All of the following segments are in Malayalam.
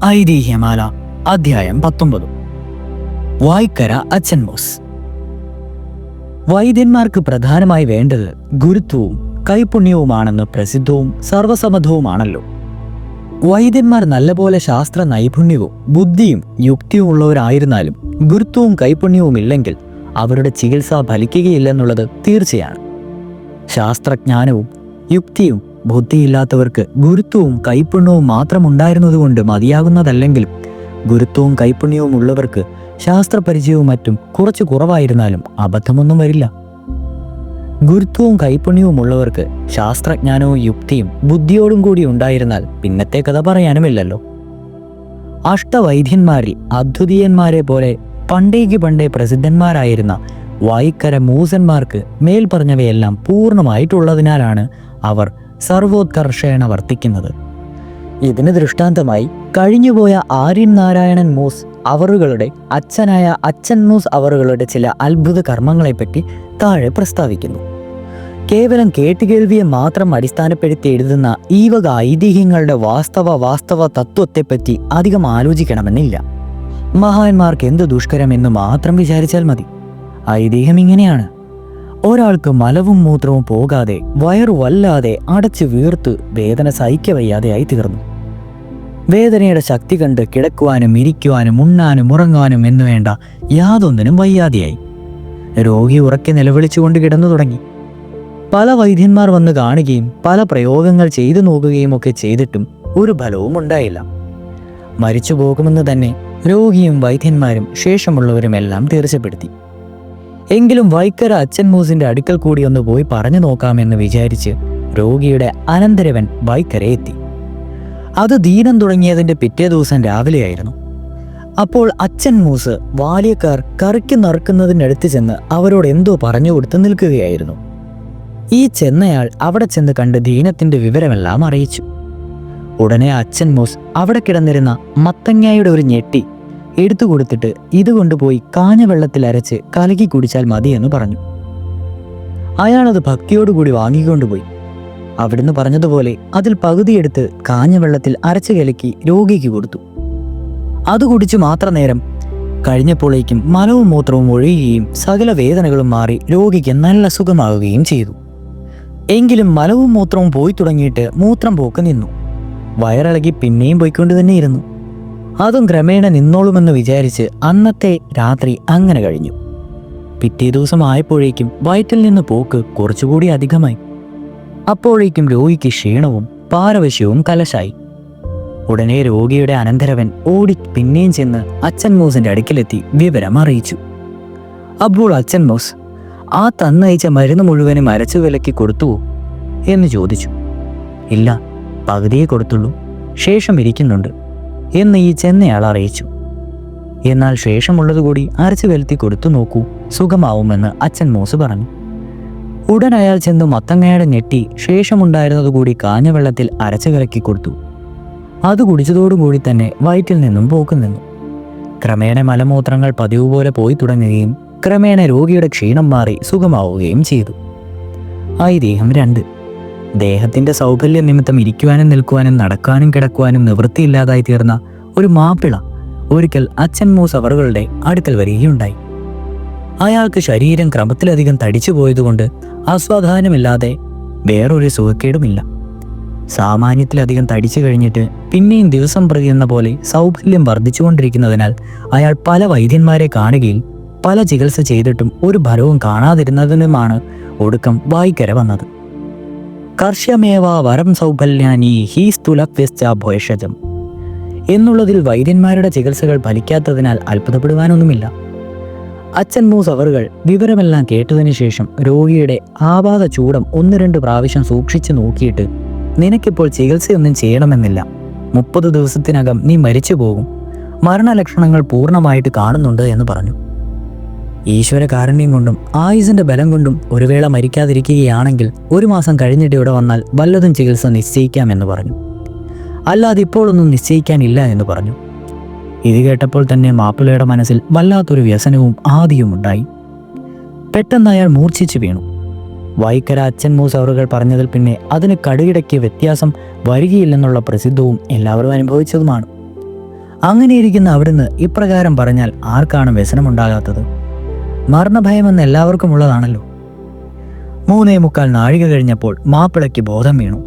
ഐതിഹ്യമാല അധ്യായം 19. വായ്ക്കര അച്ഛൻ മൂസ്. വൈദ്യന്മാർക്ക് പ്രധാനമായി വേണ്ടത് ഗുരുത്വവും കൈപുണ്യവുമാണെന്ന് പ്രസിദ്ധവും സർവസമ്മതവുമാണല്ലോ. വൈദ്യന്മാർ നല്ലപോലെ ശാസ്ത്ര നൈപുണ്യവും ബുദ്ധിയും യുക്തിയും ഉള്ളവരായിരുന്നാലും ഗുരുത്വവും കൈപുണ്യവും ഇല്ലെങ്കിൽ അവരുടെ ചികിത്സ ഫലിക്കുകയില്ലെന്നുള്ളത് തീർച്ചയാണ്. ശാസ്ത്രജ്ഞാനവും യുക്തിയും ബുദ്ധിയില്ലാത്തവർക്ക് ഗുരുത്വവും കൈപുണ്യവും മാത്രമുണ്ടായിരുന്നതുകൊണ്ട് മതിയാകുന്നതല്ലെങ്കിലും ഗുരുത്വവും കൈപുണ്യവും ഉള്ളവർക്ക് ശാസ്ത്രപരിചയവും മറ്റും കുറച്ച് കുറവായിരുന്നാലും അബദ്ധമൊന്നും വരില്ല. ഗുരുത്വവും കൈപുണ്യവും ഉള്ളവർക്ക് ശാസ്ത്രജ്ഞാനവും യുക്തിയും ബുദ്ധിയോടും കൂടി ഉണ്ടായിരുന്നാൽ പിന്നത്തെ കഥ പറയാനുമില്ലല്ലോ. അഷ്ടവൈദ്യന്മാരിൽ അദ്വിതീയന്മാരെ പോലെ പണ്ടേ പ്രസിദ്ധന്മാരായിരുന്ന വായ്ക്കര മൂസന്മാർക്ക് മേൽ പറഞ്ഞവയെല്ലാം പൂർണ്ണമായിട്ടുള്ളതിനാലാണ് അവർ സർവോത്കർഷേണ വർത്തിക്കുന്നത്. ഇതിന് ദൃഷ്ടാന്തമായി കഴിഞ്ഞുപോയ ആര്യൻ നാരായണൻ മൂസ് അവറുകളുടെ അച്ഛനായ അച്ഛൻ മൂസ് അവറുകളുടെ ചില അത്ഭുത കർമ്മങ്ങളെപ്പറ്റി താഴെ പ്രസ്താവിക്കുന്നു. കേവലം കേട്ടുകേൾവിയെ മാത്രം അടിസ്ഥാനപ്പെടുത്തി എഴുതുന്ന ഈ വക ഐതിഹ്യങ്ങളുടെ വാസ്തവ തത്വത്തെപ്പറ്റി അധികം ആലോചിക്കണമെന്നില്ല. മഹാന്മാർക്ക് എന്ത് ദുഷ്കരമെന്ന് മാത്രം വിചാരിച്ചാൽ മതി. ഐതിഹ്യം ഇങ്ങനെയാണ്: ഒരാൾക്ക് മലവും മൂത്രവും പോകാതെ വയറു വല്ലാതെ അടച്ചു വീർത്ത് വേദന സഹിക്കവയ്യാതെയായി തീർന്നു. വേദനയുടെ ശക്തി കണ്ട് കിടക്കുവാനും ഇരിക്കുവാനും ഉണ്ണാനും ഉറങ്ങാനും എന്നു വേണ്ട യാതൊന്നിനും വയ്യാതെയായി. രോഗി ഉറക്കെ നിലവിളിച്ചുകൊണ്ട് കിടന്നു തുടങ്ങി. പല വൈദ്യന്മാർ വന്ന് കാണുകയും പല പ്രയോഗങ്ങൾ ചെയ്തു നോക്കുകയും ഒക്കെ ചെയ്തിട്ടും ഒരു ഫലവും ഉണ്ടായില്ല. മരിച്ചു പോകുമെന്ന് തന്നെ രോഗിയും വൈദ്യന്മാരും ശേഷമുള്ളവരുമെല്ലാം തീർച്ചപ്പെടുത്തി. എങ്കിലും വൈക്കര അച്ഛൻ മൂസിന്റെ അടുക്കൽ കൂടി ഒന്ന് പോയി പറഞ്ഞു നോക്കാമെന്ന് വിചാരിച്ച് രോഗിയുടെ അനന്തരവൻ വൈക്കര എത്തി. അത് ദീനം തുടങ്ങിയതിന്റെ പിറ്റേ ദിവസം രാവിലെയായിരുന്നു. അപ്പോൾ അച്ഛൻ മൂസ് ബാല്യക്കാർ കറിക്ക് നറുക്കുന്നതിനടുത്ത് ചെന്ന് അവരോട് എന്തോ പറഞ്ഞു കൊടുത്ത് നിൽക്കുകയായിരുന്നു. ഈ ചെന്നയാൾ അവിടെ ചെന്ന് കണ്ട് ദീനത്തിന്റെ വിവരമെല്ലാം അറിയിച്ചു. ഉടനെ അച്ഛൻ മൂസ് അവിടെ കിടന്നിരുന്ന മത്തങ്ങയുടെ ഒരു ഞെട്ടി എടുത്തു കൊടുത്തിട്ട് ഇത് കൊണ്ടുപോയി കാഞ്ഞ വെള്ളത്തിൽ അരച്ച് കലക്കി കുടിച്ചാൽ മതിയെന്ന് പറഞ്ഞു. അയാളത് ഭക്തിയോടുകൂടി വാങ്ങിക്കൊണ്ടുപോയി. അവിടുന്ന് പറഞ്ഞതുപോലെ അതിൽ പകുതിയെടുത്ത് കാഞ്ഞ വെള്ളത്തിൽ അരച്ച് കലക്കി രോഗിക്ക് കൊടുത്തു. അത് കുടിച്ചു മാത്ര നേരം കഴിഞ്ഞപ്പോഴേക്കും മലവും മൂത്രവും ഒഴുകുകയും സകല വേദനകളും മാറി രോഗിക്ക് നല്ല സുഖമാവുകയും ചെയ്തു. എങ്കിലും മലവും മൂത്രവും പോയി തുടങ്ങിയിട്ട് മൂത്രം പോക്ക് നിന്നു. വയറിളകി പിന്നെയും പോയിക്കൊണ്ട് തന്നെ ഇരുന്നു. അതും ക്രമേണ നിന്നോളുമെന്ന് വിചാരിച്ച് അന്നത്തെ രാത്രി അങ്ങനെ കഴിഞ്ഞു. പിറ്റേ ദിവസം ആയപ്പോഴേക്കും വയറ്റിൽ നിന്ന് പോക്ക് കുറച്ചുകൂടി അധികമായി. അപ്പോഴേക്കും രോഗിക്ക് ക്ഷീണവും പാരവശ്യവും കലശായി. ഉടനെ രോഗിയുടെ അനന്തരവൻ ഓടി പിന്നെയും ചെന്ന് അച്ഛൻ മൂസിന്റെ അടുക്കിലെത്തി വിവരം അറിയിച്ചു. അപ്പോൾ അച്ഛൻ മൂസ് ആ തന്നയച്ച മരുന്ന് മുഴുവനും അരച്ചു വിലക്കി കൊടുത്തുവോ എന്ന് ചോദിച്ചു. ഇല്ല, പകുതിയെ കൊടുത്തുള്ളൂ, ശേഷം ഇരിക്കുന്നുണ്ട് എന്ന് ഈ ചെന്നയാൾ അറിയിച്ചു. എന്നാൽ ശേഷമുള്ളതുകൂടി അരച്ചു വെലുത്തി കൊടുത്തു നോക്കൂ, സുഖമാവുമെന്ന് അച്ഛൻ മൂസ് പറഞ്ഞു. ഉടൻ അയാൾ ചെന്ന് മത്തങ്ങയുടെ ഞെട്ടി ശേഷമുണ്ടായിരുന്നതുകൂടി കാഞ്ഞ വെള്ളത്തിൽ അരച്ചു കലക്കി കൊടുത്തു. അത് കുടിച്ചതോടുകൂടി തന്നെ വയറ്റിൽ നിന്നും പോക്ക് നിന്നു. ക്രമേണ മലമൂത്രങ്ങൾ പതിവ് പോലെ പോയി തുടങ്ങുകയും ക്രമേണ രോഗിയുടെ ക്ഷീണം മാറി സുഖമാവുകയും ചെയ്തു. ഐതിഹ്യം 2. ദേഹത്തിന്റെ സൗകര്യ നിമിത്തം ഇരിക്കുവാനും നിൽക്കുവാനും നടക്കാനും കിടക്കുവാനും നിവൃത്തിയില്ലാതായി തീർന്ന ഒരു മാപ്പിള ഒരിക്കൽ അച്ഛൻ മൂസ് അവറുകളുടെ അടുക്കൽ വരികയുണ്ടായി. അയാൾക്ക് ശരീരം ക്രമത്തിലധികം തടിച്ചു പോയതുകൊണ്ട് അസ്വാധാനമില്ലാതെ വേറൊരു സുഖക്കേടുമില്ല. സാമാന്യത്തിലധികം തടിച്ചു കഴിഞ്ഞിട്ട് പിന്നെയും ദിവസം പ്രതി എന്ന പോലെ സൗകര്യം വർദ്ധിച്ചുകൊണ്ടിരിക്കുന്നതിനാൽ അയാൾ പല വൈദ്യന്മാരെ കാണുകയും പല ചികിത്സ ചെയ്തിട്ടും ഒരു ഫലവും കാണാതിരുന്നതിനുമാണ് ഒടുക്കം വായ്ക്കര വന്നത്. കർഷ്യമേവ വരം സൗഭല്യാനി ഹീസ്തുലഭ്യശ്ചഭോഷജം എന്നുള്ളതിൽ വൈദ്യന്മാരുടെ ചികിത്സകൾ ഫലിക്കാത്തതിനാൽ അത്ഭുതപ്പെടുവാനൊന്നുമില്ല. അച്ഛൻ മൂസ് അവറുകൾ വിവരമെല്ലാം കേട്ടതിനു ശേഷം രോഗിയുടെ ആപാത ചൂടം 1-2 പ്രാവശ്യം സൂക്ഷിച്ചു നോക്കിയിട്ട്, നിനക്കിപ്പോൾ ചികിത്സയൊന്നും ചെയ്യണമെന്നില്ല, 30 ദിവസത്തിനകം നീ മരിച്ചു പോകും, മരണലക്ഷണങ്ങൾ പൂർണ്ണമായിട്ട് കാണുന്നുണ്ട് എന്ന് പറഞ്ഞു. ഈശ്വര കാരുണ്യം കൊണ്ടും ആയുസിന്റെ ബലം കൊണ്ടും ഒരു വേള മരിക്കാതിരിക്കുകയാണെങ്കിൽ 1 മാസം കഴിഞ്ഞിട്ട് ഇവിടെ വന്നാൽ വല്ലതും ചികിത്സ നിശ്ചയിക്കാമെന്ന് പറഞ്ഞു. അല്ലാതെ ഇപ്പോഴൊന്നും നിശ്ചയിക്കാനില്ല എന്ന് പറഞ്ഞു. ഇത് കേട്ടപ്പോൾ തന്നെ മാപ്പിളയുടെ മനസ്സിൽ വല്ലാത്തൊരു വ്യസനവും ആദിയും ഉണ്ടായി. പെട്ടെന്ന് അയാൾ മൂർച്ഛിച്ചു വീണു. വൈക്കര അച്ഛൻ മൂസ് അവറുകൾ പറഞ്ഞതിൽ പിന്നെ അതിന് കടുകിടയ്ക്ക് വ്യത്യാസം വരികയില്ലെന്നുള്ള പ്രസിദ്ധവും എല്ലാവരും അനുഭവിച്ചതുമാണ്. അങ്ങനെയിരിക്കുന്ന അവിടുന്ന് ഇപ്രകാരം പറഞ്ഞാൽ ആർക്കാണ് വ്യസനമുണ്ടാകാത്തത്? മരണഭയമെന്ന് എല്ലാവർക്കും ഉള്ളതാണല്ലോ. 3:45 നാഴിക കഴിഞ്ഞപ്പോൾ മാപ്പിളയ്ക്ക് ബോധം വീണു.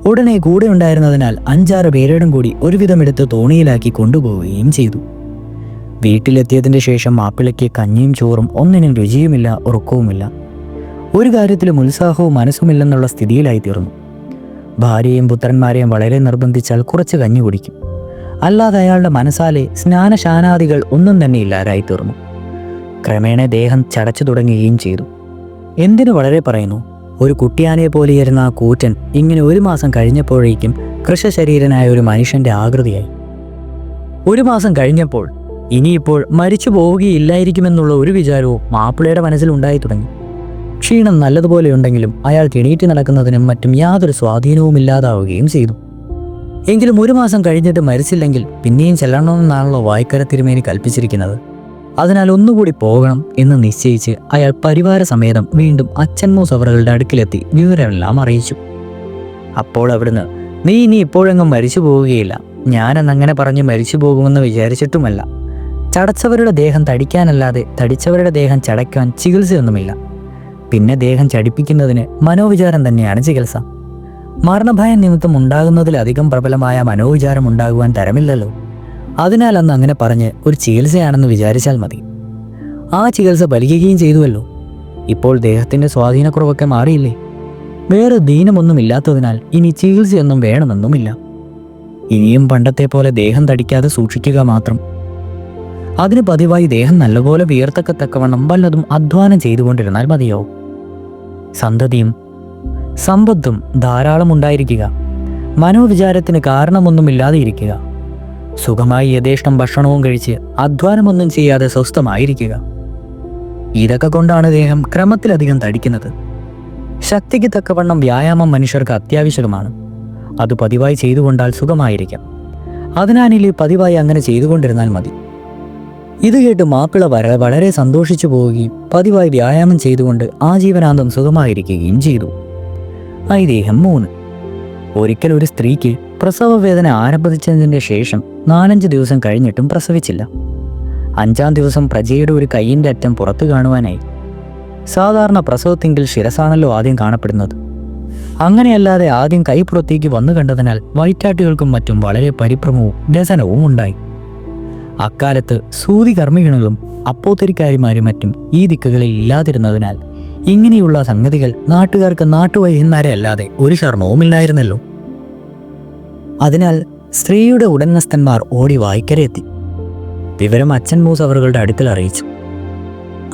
ഉടനെ കൂടെ ഉണ്ടായിരുന്നതിനാൽ 5-6 പേരോടും കൂടി ഒരുവിധമെടുത്ത് തോണിയിലാക്കി കൊണ്ടുപോവുകയും ചെയ്തു. വീട്ടിലെത്തിയതിൻ്റെ ശേഷം മാപ്പിളയ്ക്ക് കഞ്ഞിയും ചോറും ഒന്നിനും രുചിയുമില്ല, ഉറക്കവുമില്ല. ഒരു കാര്യത്തിലും ഉത്സാഹവും മനസ്സുമില്ലെന്നുള്ള സ്ഥിതിയിലായി തീർന്നു. ഭാര്യയും പുത്രന്മാരെയും വളരെ നിർബന്ധിച്ചാൽ കുറച്ച് കഞ്ഞി കുടിക്കും, അല്ലാതെ അയാളുടെ മനസ്സാലെ സ്നാനശാനാദികൾ ഒന്നും തന്നെ ഇല്ലാതായി തീർന്നു. ക്രമേണ ദേഹം ചടച്ചു തുടങ്ങുകയും ചെയ്തു. എന്തിനു വളരെ പറയുന്നു, ഒരു കുട്ടിയാനെ പോലെയിരുന്ന ആ കൂറ്റൻ ഇങ്ങനെ 1 മാസം കഴിഞ്ഞപ്പോഴേക്കും കൃശശരീരനായ ഒരു മനുഷ്യന്റെ ആകൃതിയായി. 1 മാസം കഴിഞ്ഞപ്പോൾ ഇനിയിപ്പോൾ മരിച്ചു പോവുകയില്ലായിരിക്കുമെന്നുള്ള ഒരു വിചാരവും മാപ്പിളയുടെ മനസ്സിൽ ഉണ്ടായി തുടങ്ങി. ക്ഷീണം നല്ലതുപോലെ ഉണ്ടെങ്കിലും അയാൾ എണീറ്റ് നടക്കുന്നതിനും മറ്റും യാതൊരു സ്വാധീനവും ഇല്ലാതാവുകയും ചെയ്തു. എങ്കിലും 1 മാസം കഴിഞ്ഞിട്ട് മരിച്ചില്ലെങ്കിൽ പിന്നെയും ചെല്ലണമെന്നാണല്ലോ വായ്ക്കര തിരുമേനി കൽപ്പിച്ചിരിക്കുന്നത്. അതിനാൽ ഒന്നുകൂടി പോകണം എന്ന് നിശ്ചയിച്ച് അയാൾ പരിവാര സമേതം വീണ്ടും അച്ഛൻമൂസ് അവറുകളുടെ അടുക്കിലെത്തി വിവരമെല്ലാം അറിയിച്ചു. അപ്പോൾ അവിടുന്ന്, നീ ഇനി ഇപ്പോഴെങ്ങും മരിച്ചു പോവുകയില്ല, ഞാനെന്നങ്ങനെ പറഞ്ഞ് മരിച്ചു പോകുമെന്ന് വിചാരിച്ചിട്ടുമല്ല. ചടച്ചവരുടെ ദേഹം തടിക്കാനല്ലാതെ തടിച്ചവരുടെ ദേഹം ചടയ്ക്കാൻ ചികിത്സയൊന്നുമില്ല. പിന്നെ ദേഹം ചടിപ്പിക്കുന്നതിന് മനോവിചാരം തന്നെയാണ് ചികിത്സ. മരണഭയം നിമിത്തം ഉണ്ടാകുന്നതിലധികം പ്രബലമായ മനോവിചാരം ഉണ്ടാകുവാൻ തരമില്ലല്ലോ. അതിനാൽ അന്ന് അങ്ങനെ പറഞ്ഞ് ഒരു ചികിത്സയാണെന്ന് വിചാരിച്ചാൽ മതി. ആ ചികിത്സ ഫലിക്കുകയും ചെയ്തുവല്ലോ. ഇപ്പോൾ ദേഹത്തിൻ്റെ സ്വാധീനക്കുറവൊക്കെ മാറിയില്ലേ? വേറെ ദീനമൊന്നുമില്ലാത്തതിനാൽ ഇനി ചികിത്സയൊന്നും വേണമെന്നുമില്ല. ഇനിയും പണ്ടത്തെ പോലെ ദേഹം തടിക്കാതെ സൂക്ഷിക്കുക മാത്രം. അതിന് പതിവായി ദേഹം നല്ലപോലെ വിയർത്തക്കത്തക്കവണ്ണം വല്ലതും അധ്വാനം ചെയ്തുകൊണ്ടിരുന്നാൽ മതിയോ. സന്തതിയും സമ്പത്തും ധാരാളം ഉണ്ടായിരിക്കുക, മനോവിചാരത്തിന് കാരണമൊന്നുമില്ലാതെ ഇരിക്കുക, സുഖമായി യഥേഷ്ടം ഭക്ഷണവും കഴിച്ച് അധ്വാനമൊന്നും ചെയ്യാതെ സ്വസ്ഥമായിരിക്കുക. ഇതൊക്കെ കൊണ്ടാണ് ദേഹം ക്രമത്തിലധികം തടിക്കുന്നത്. ശക്തിക്ക് തക്കവണ്ണം വ്യായാമം മനുഷ്യർക്ക് അത്യാവശ്യമാണ്. അത് പതിവായി ചെയ്തുകൊണ്ടാൽ സുഖമായിരിക്കാം. അതിനാണില്ലേ പതിവായി അങ്ങനെ ചെയ്തുകൊണ്ടിരുന്നാൽ മതി. ഇത് കേട്ട് മാപ്പിള വളരെ സന്തോഷിച്ചു പോവുകയും പതിവായി വ്യായാമം ചെയ്തുകൊണ്ട് ആജീവനാന്തം സുഖമായിരിക്കുകയും ചെയ്തു. ഐതിഹ്യം 3. ഒരിക്കൽ ഒരു സ്ത്രീക്ക് പ്രസവവേദന ആരംഭിച്ചതിൻ്റെ ശേഷം 4-5 ദിവസം കഴിഞ്ഞിട്ടും പ്രസവിച്ചില്ല. 5-ാം ദിവസം പ്രജയുടെ ഒരു കൈയിൻ്റെ അറ്റം പുറത്തു കാണുവാനായി. സാധാരണ പ്രസവത്തെങ്കിൽ ശിരസാണല്ലോ ആദ്യം കാണപ്പെടുന്നത്. അങ്ങനെയല്ലാതെ ആദ്യം കൈ പുറത്തേക്ക് വന്നു കണ്ടതിനാൽ വൈറ്റാട്ടികൾക്കും മറ്റും വളരെ പരിഭ്രമവും വ്യസനവും ഉണ്ടായി. അക്കാലത്ത് സൂതികർമ്മികളും അപ്പോത്തരിക്കാരിമാരും മറ്റും ഈ ദിക്കുകളിൽ ഇല്ലാതിരുന്നതിനാൽ ഇങ്ങനെയുള്ള സംഗതികൾ നാട്ടുകാർക്ക് നാട്ടുവൈദ്യന്മാരെ അല്ലാതെ ഒരു ശർമ്മവുമില്ലായിരുന്നല്ലോ. അതിനാൽ സ്ത്രീയുടെ ഉടമസ്ഥന്മാർ ഓടി വായ്ക്കരയെത്തി. വിവരം അച്ഛൻമൂസ് അവറുകളുടെ അടുക്കൽ അറിയിച്ചു.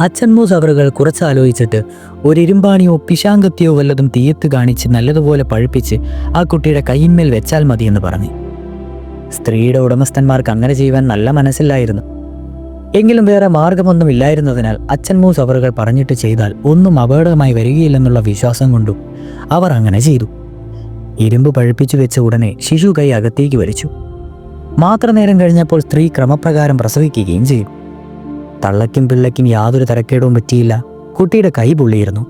അച്ഛൻമൂസ് അവറുകൾ കുറച്ചാലോചിച്ചിട്ട് ഒരു ഇരുമ്പാണിയോ പിശാങ്കത്തിയോ വല്ലതും തീയത്ത് കാണിച്ച് നല്ലതുപോലെ പഴുപ്പിച്ച് ആ കുട്ടിയുടെ കൈയിന്മേൽ വെച്ചാൽ മതിയെന്ന് പറഞ്ഞു. സ്ത്രീയുടെ ഉടമസ്ഥന്മാർക്ക് അങ്ങനെ ചെയ്യുവാൻ നല്ല മനസ്സില്ലായിരുന്നു. എങ്കിലും വേറെ മാർഗമൊന്നും ഇല്ലായിരുന്നതിനാൽ അച്ഛൻമൂസ് അവറുകൾ പറഞ്ഞിട്ട് ചെയ്താൽ ഒന്നും അപകടമായി വരികയില്ലെന്നുള്ള വിശ്വാസം കൊണ്ടും അവർ അങ്ങനെ ചെയ്തു. ഇരുമ്പ് പഴുപ്പിച്ചു വെച്ച ഉടനെ ശിശു കൈ അകത്തേക്ക് വലിച്ചു. മാത്രനേരം കഴിഞ്ഞപ്പോൾ സ്ത്രീ ക്രമപ്രകാരം പ്രസവിക്കുകയും ചെയ്തു. തള്ളയ്ക്കും പിള്ളയ്ക്കും യാതൊരു തരക്കേടവും പറ്റിയില്ല. കുട്ടിയുടെ കൈ പൊള്ളിയിരുന്നു.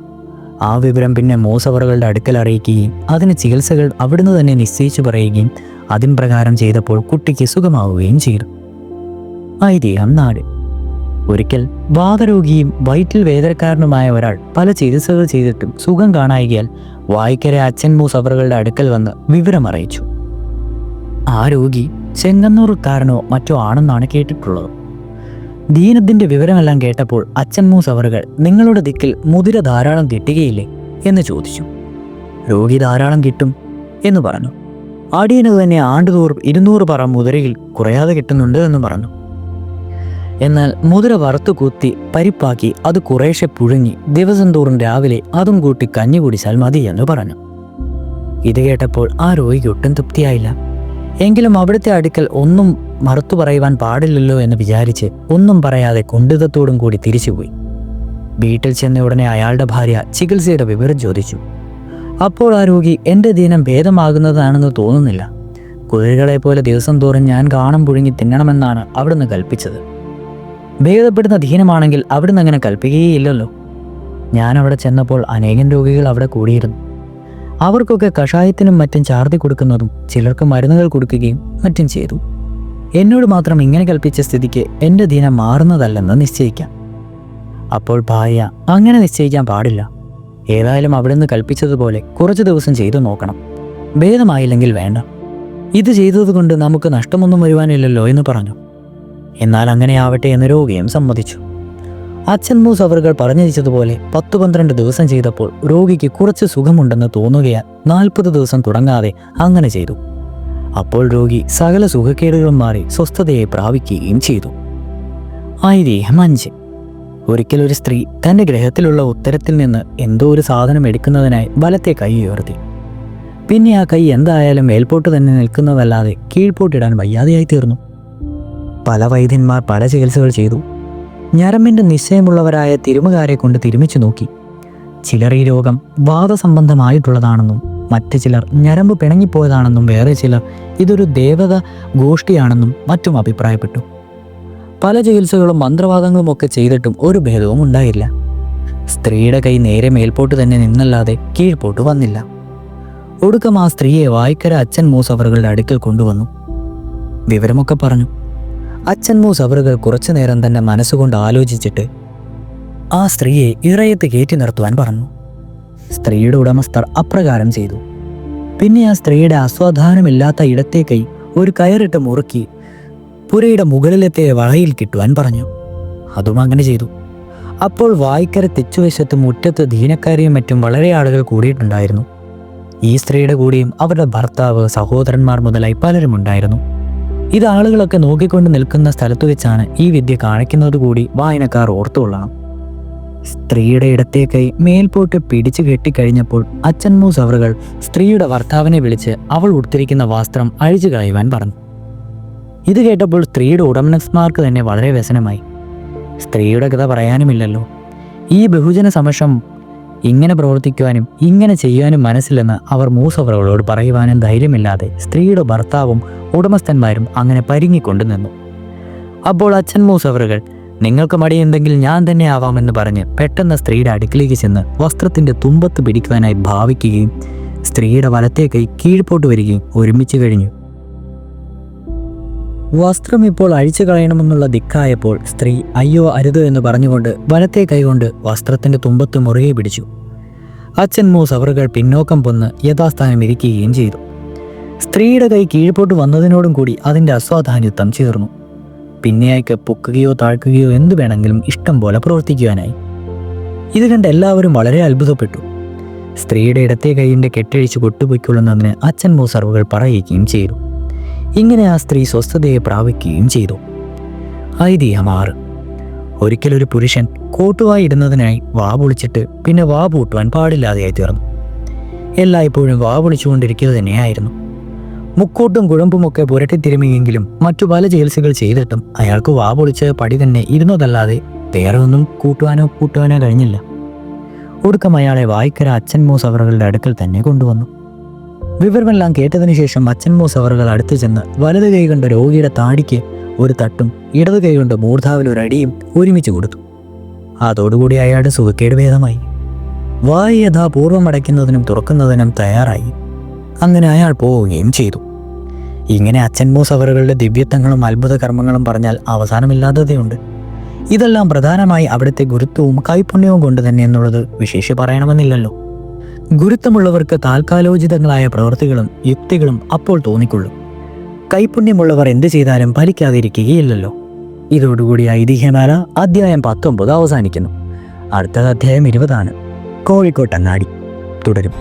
ആ വിവരം പിന്നെ മൂസവറുകളുടെ അടുക്കൽ അറിയിക്കുകയും അതിന് ചികിത്സകൾ അവിടുന്ന് തന്നെ നിശ്ചയിച്ചു പറയുകയും അതിൻ പ്രകാരം ചെയ്തപ്പോൾ കുട്ടിക്ക് സുഖമാവുകയും ചെയ്തു. ഐതിഹ്യം 4. ഒരിക്കൽ വാതരോഗിയും വയറ്റിൽ വേദനക്കാരനുമായ ഒരാൾ പല ചികിത്സകൾ ചെയ്തിട്ടും സുഖം കാണായികയാൽ വായ്ക്കര അച്ഛൻമൂസ് അവറുകളുടെ അടുക്കൽ വന്ന് വിവരം അറിയിച്ചു. ആ രോഗി ചെങ്ങന്നൂർക്കാരനോ മറ്റോ ആണെന്നാണ് കേട്ടിട്ടുള്ളത്. ദീനത്തിന്റെ വിവരമെല്ലാം കേട്ടപ്പോൾ അച്ഛൻമൂസ് അവറുകൾ, നിങ്ങളുടെ ദിക്കിൽ മുതിര ധാരാളം കിട്ടുകയില്ലേ എന്ന് ചോദിച്ചു. രോഗി ധാരാളം കിട്ടും എന്ന് പറഞ്ഞു. അടിയന് തന്നെ ആണ്ടുതോറും 200 പറ മുതിരയിൽ കുറയാതെ കിട്ടുന്നുണ്ട് എന്ന് പറഞ്ഞു. എന്നാൽ മുതിര വറുത്തു കുത്തി പരിപ്പാക്കി അത് കുറേശ്ശെ പുഴുങ്ങി ദിവസം തോറും രാവിലെ അതും കൂട്ടി കഞ്ഞി കുടിച്ചാൽ മതി എന്ന് പറഞ്ഞു. ഇത് കേട്ടപ്പോൾ ആ രോഗിക്ക് ഒട്ടും തൃപ്തിയായില്ല. എങ്കിലും അവിടുത്തെ അടുക്കൽ ഒന്നും മറുത്തു പറയുവാൻ പാടില്ലല്ലോ എന്ന് വിചാരിച്ച് ഒന്നും പറയാതെ കുണ്ഠിതത്തോടും കൂടി തിരിച്ചുപോയി. വീട്ടിൽ ചെന്ന ഉടനെ അയാളുടെ ഭാര്യ ചികിത്സയുടെ വിവരം ചോദിച്ചു. അപ്പോൾ ആ രോഗി, എൻ്റെ ദീനം ഭേദമാകുന്നതാണെന്ന് തോന്നുന്നില്ല. കുതിരകളെ പോലെ ദിവസം തോറും ഞാൻ കാണം പുഴുങ്ങി തിന്നണമെന്നാണ് അവിടുന്ന് കൽപ്പിച്ചത്. ഭേദപ്പെടുന്ന ദീനമാണെങ്കിൽ അവിടുന്ന് അങ്ങനെ കൽപ്പിക്കുകയില്ലല്ലോ. ഞാൻ അവിടെ ചെന്നപ്പോൾ അനേകം രോഗികൾ അവിടെ കൂടിയിരുന്നു. അവർക്കൊക്കെ കഷായത്തിനും മറ്റും ചാർത്തി കൊടുക്കുന്നതും ചിലർക്ക് മരുന്നുകൾ കൊടുക്കുകയും മറ്റും ചെയ്തു. എന്നോട് മാത്രം ഇങ്ങനെ കൽപ്പിച്ച സ്ഥിതിക്ക് എൻ്റെ ദീനം മാറുന്നതല്ലെന്ന് നിശ്ചയിക്കാം. അപ്പോൾ ഭാര്യ അങ്ങനെ നിശ്ചയിക്കാൻ പാടില്ല. ഏതായാലും അവിടുന്ന് കൽപ്പിച്ചതുപോലെ കുറച്ചു ദിവസം ചെയ്തു നോക്കണം. ഭേദമായില്ലെങ്കിൽ വേണ്ട. ഇത് ചെയ്തതുകൊണ്ട് നമുക്ക് നഷ്ടമൊന്നും വരുവാനില്ലല്ലോ എന്ന് പറഞ്ഞു. എന്നാൽ അങ്ങനെ ആവട്ടെ എന്ന് രോഗിയും സമ്മതിച്ചു. അച്ഛൻ മൂസ് അവറുകൾ പറഞ്ഞിരിച്ചതുപോലെ 10-12 ദിവസം ചെയ്തപ്പോൾ രോഗിക്ക് കുറച്ച് സുഖമുണ്ടെന്ന് തോന്നുകയാൽ 40 ദിവസം തുടങ്ങാതെ അങ്ങനെ ചെയ്തു. അപ്പോൾ രോഗി സകല സുഖക്കേടുകളും മാറി സ്വസ്ഥതയെ പ്രാപിക്കുകയും ചെയ്തു. ഐതിഹ്യം 5. ഒരിക്കൽ ഒരു സ്ത്രീ തൻ്റെ ഗ്രഹത്തിലുള്ള ഉത്തരത്തിൽ നിന്ന് എന്തോ ഒരു സാധനം എടുക്കുന്നതിനായി വലത്തെ കൈ ഉയർത്തി. പിന്നെ ആ കൈ എന്തായാലും മേൽപോട്ട് തന്നെ നിൽക്കുന്നതല്ലാതെ കീഴ്പോട്ടിടാൻ വയ്യാതെയായി തീർന്നു. പല വൈദ്യന്മാർ പല ചികിത്സകൾ ചെയ്തു. ഞരമ്പിൻ്റെ നിശ്ചയമുള്ളവരായ തിരുമുകാരെ കൊണ്ട് തിരുമിച്ചു നോക്കി. ചിലർ ഈ രോഗം വാദസംബന്ധമായിട്ടുള്ളതാണെന്നും മറ്റു ചിലർ ഞരമ്പ് പിണങ്ങിപ്പോയതാണെന്നും വേറെ ചിലർ ഇതൊരു ദേവത ഗോഷ്ഠിയാണെന്നും മറ്റും അഭിപ്രായപ്പെട്ടു. പല ചികിത്സകളും മന്ത്രവാദങ്ങളും ഒക്കെ ചെയ്തിട്ടും ഒരു ഭേദവും ഉണ്ടായില്ല. സ്ത്രീയുടെ കൈ നേരെ മേൽപോട്ട് തന്നെ നിന്നല്ലാതെ കീഴ്പോട്ട് വന്നില്ല. ഒടുക്കം ആ സ്ത്രീയെ വായിക്കര അച്ഛൻ മൂസ് അവറുകളുടെ അടുക്കൽ കൊണ്ടുവന്നു. വിവരമൊക്കെ പറഞ്ഞു. അച്ഛൻ മൂസ് അവറുകൾ കുറച്ചു നേരം തന്നെ മനസ്സുകൊണ്ട് ആലോചിച്ചിട്ട് ആ സ്ത്രീയെ ഇറയത്ത് കയറ്റി നിർത്തുവാൻ പറഞ്ഞു. സ്ത്രീയുടെ ഉടമസ്ഥർ അപ്രകാരം ചെയ്തു. പിന്നെ ആ സ്ത്രീയുടെ അസ്വാധാനമില്ലാത്ത ഇടത്തെ കൈ ഒരു കയറിട്ട് മുറുക്കി പുരയുടെ മുകളിലത്തെ വളയിൽ കിട്ടുവാൻ പറഞ്ഞു. അതും അങ്ങനെ ചെയ്തു. അപ്പോൾ വായിക്കര തെച്ചുവശത്ത് മുറ്റത്ത് ദീനക്കാരെയും മറ്റും വളരെ ആളുകൾ കൂടിയിട്ടുണ്ടായിരുന്നു. ഈ സ്ത്രീയുടെ കൂടെയും അവരുടെ ഭർത്താവ്, സഹോദരന്മാർ മുതലായി പലരും ഉണ്ടായിരുന്നു. ഇത് ആളുകളൊക്കെ നോക്കിക്കൊണ്ട് നിൽക്കുന്ന സ്ഥലത്തു വെച്ചാണ് ഈ വിദ്യ കാണിക്കുന്നത് കൂടി വായനക്കാർ ഓർത്തുകൊള്ളണം. സ്ത്രീയുടെ ഇടത്തെ കൈ മേൽപോട്ട് പിടിച്ചു കെട്ടിക്കഴിഞ്ഞപ്പോൾ അച്ഛൻ മൂസ് അവറുകൾ സ്ത്രീയുടെ ഭർത്താവിനെ വിളിച്ച് അവൾ ഉടുത്തിരിക്കുന്ന വസ്ത്രം അഴിച്ചു കളയുവാൻ പറഞ്ഞു. ഇത് കേട്ടപ്പോൾ സ്ത്രീയുടെ ഉടമസ്ഥന്മാർക്ക് തന്നെ വളരെ വ്യസനമായി. സ്ത്രീയുടെ കഥ പറയാനുമില്ലല്ലോ. ഈ ബഹുജന സമക്ഷം ഇങ്ങനെ പ്രവർത്തിക്കുവാനും ഇങ്ങനെ ചെയ്യാനും മനസ്സില്ലെന്ന് അവർ മൂസ് അവറുകളോട് പറയുവാനും ധൈര്യമില്ലാതെ സ്ത്രീയുടെ ഭർത്താവും ഉടമസ്ഥന്മാരും അങ്ങനെ പരിങ്ങിക്കൊണ്ടു നിന്നു. അപ്പോൾ അച്ഛൻ മൂസ് അവറുകൾ നിങ്ങൾക്ക് മടിയുണ്ടെങ്കിൽ ഞാൻ തന്നെ ആവാമെന്ന് പറഞ്ഞ് പെട്ടെന്ന് സ്ത്രീയുടെ അടുക്കിലേക്ക് ചെന്ന് വസ്ത്രത്തിൻ്റെ തുമ്പത്ത് പിടിക്കുവാനായി ഭാവിക്കുകയും സ്ത്രീയുടെ വലത്തെ കൈ കീഴ്പോട്ട് വരികയും ഒരുമിച്ച് കഴിഞ്ഞു. വസ്ത്രം ഇപ്പോൾ അഴിച്ചു കളയണമെന്നുള്ള ദിക്കായപ്പോൾ സ്ത്രീ അയ്യോ അരുത് എന്ന് പറഞ്ഞുകൊണ്ട് വലത്തെ കൈകൊണ്ട് വസ്ത്രത്തിൻ്റെ തുമ്പത്ത് മുറുകെ പിടിച്ചു. അച്ഛൻ മൂസ് അവറുകൾ പിന്നോക്കം പൊന്ന് യഥാസ്ഥാനം ഇരിക്കുകയും ചെയ്തു. സ്ത്രീയുടെ കൈ കീഴ്പോട്ട് വന്നതിനോടും കൂടി അതിൻ്റെ അസ്വാധാന്യത്വം ചേർന്നു. പിന്നെ അയാൾക്ക് പൊക്കുകയോ താഴ്ക്കുകയോ എന്തു വേണമെങ്കിലും ഇഷ്ടം പോലെ പ്രവർത്തിക്കുവാനായി. ഇത് കണ്ട് എല്ലാവരും വളരെ അത്ഭുതപ്പെട്ടു. സ്ത്രീയുടെ ഇടത്തെ കൈയിൻ്റെ കെട്ടഴിച്ച് കൊട്ടുപൊയ്ക്കൊള്ളുന്നതിന് അച്ഛൻ മൂസ് അവറുകൾ പറയുകയും ചെയ്തു. ഇങ്ങനെ ആ സ്ത്രീ സ്വസ്ഥതയെ പ്രാപിക്കുകയും ചെയ്തു. ഐതിഹ്യം 6. ഒരിക്കലൊരു പുരുഷൻ കോട്ടുവായി ഇടുന്നതിനായി വാ പൊളിച്ചിട്ട് പിന്നെ വാ പൂട്ടുവാൻ പാടില്ലാതെയായി തീർന്നു. എല്ലായ്പ്പോഴും വാ പൊളിച്ചുകൊണ്ടിരിക്കുക തന്നെയായിരുന്നു. മുക്കോട്ടും കുഴമ്പുമൊക്കെ പുരട്ടിത്തിരുമിയെങ്കിലും മറ്റു പല ചികിത്സകൾ ചെയ്തിട്ടും അയാൾക്ക് വാ പൊളിച്ച് പടി തന്നെ ഇരുന്നതല്ലാതെ വേറെ ഒന്നും കൂട്ടുവാനോ പൂട്ടുവാനോ കഴിഞ്ഞില്ല. ഒടുക്കം അയാളെ വായിക്കര അച്ഛൻ മൂസ് അവറുകളുടെ അടുക്കൽ തന്നെ കൊണ്ടുവന്നു. വിവരമെല്ലാം കേട്ടതിനു ശേഷം അച്ഛൻ മൂസ് അവറുകൾ അടുത്തു ചെന്ന് വലത് കൈ കൊണ്ട് രോഗിയുടെ താടിക്ക് ഒരു തട്ടും ഇടത് കൈ കൊണ്ട് മൂർധാവിൽ ഒരു അടിയും ഒരുമിച്ച് കൊടുത്തു. അതോടുകൂടി അയാളുടെ സുഖക്കേട് ഭേദമായി. വായ് യഥാപൂർവം അടയ്ക്കുന്നതിനും തുറക്കുന്നതിനും തയ്യാറായി. അങ്ങനെ അയാൾ പോവുകയും ചെയ്തു. ഇങ്ങനെ അച്ഛൻ മൂസ് അവറുകളുടെ ദിവ്യത്വങ്ങളും അത്ഭുത കർമ്മങ്ങളും പറഞ്ഞാൽ അവസാനമില്ലാത്തതയുണ്ട്. ഇതെല്ലാം പ്രധാനമായി അവിടുത്തെ ഗുരുത്വവും കൈപുണ്യവും കൊണ്ട് തന്നെ എന്നുള്ളത് വിശേഷിച്ച് പറയണമെന്നില്ലല്ലോ. ഗുരുത്വമുള്ളവർക്ക് താൽക്കാലോചിതങ്ങളായ പ്രവൃത്തികളും യുക്തികളും അപ്പോൾ തോന്നിക്കൊള്ളും. കൈപുണ്യമുള്ളവർ എന്ത് ചെയ്താലും ഫലിക്കാതിരിക്കുകയില്ലല്ലോ. ഇതോടുകൂടി ഐതിഹ്യമാല അധ്യായം 19 അവസാനിക്കുന്നു. അടുത്ത അധ്യായം 20 കോഴിക്കോട്ടങ്ങാടി തുടരും.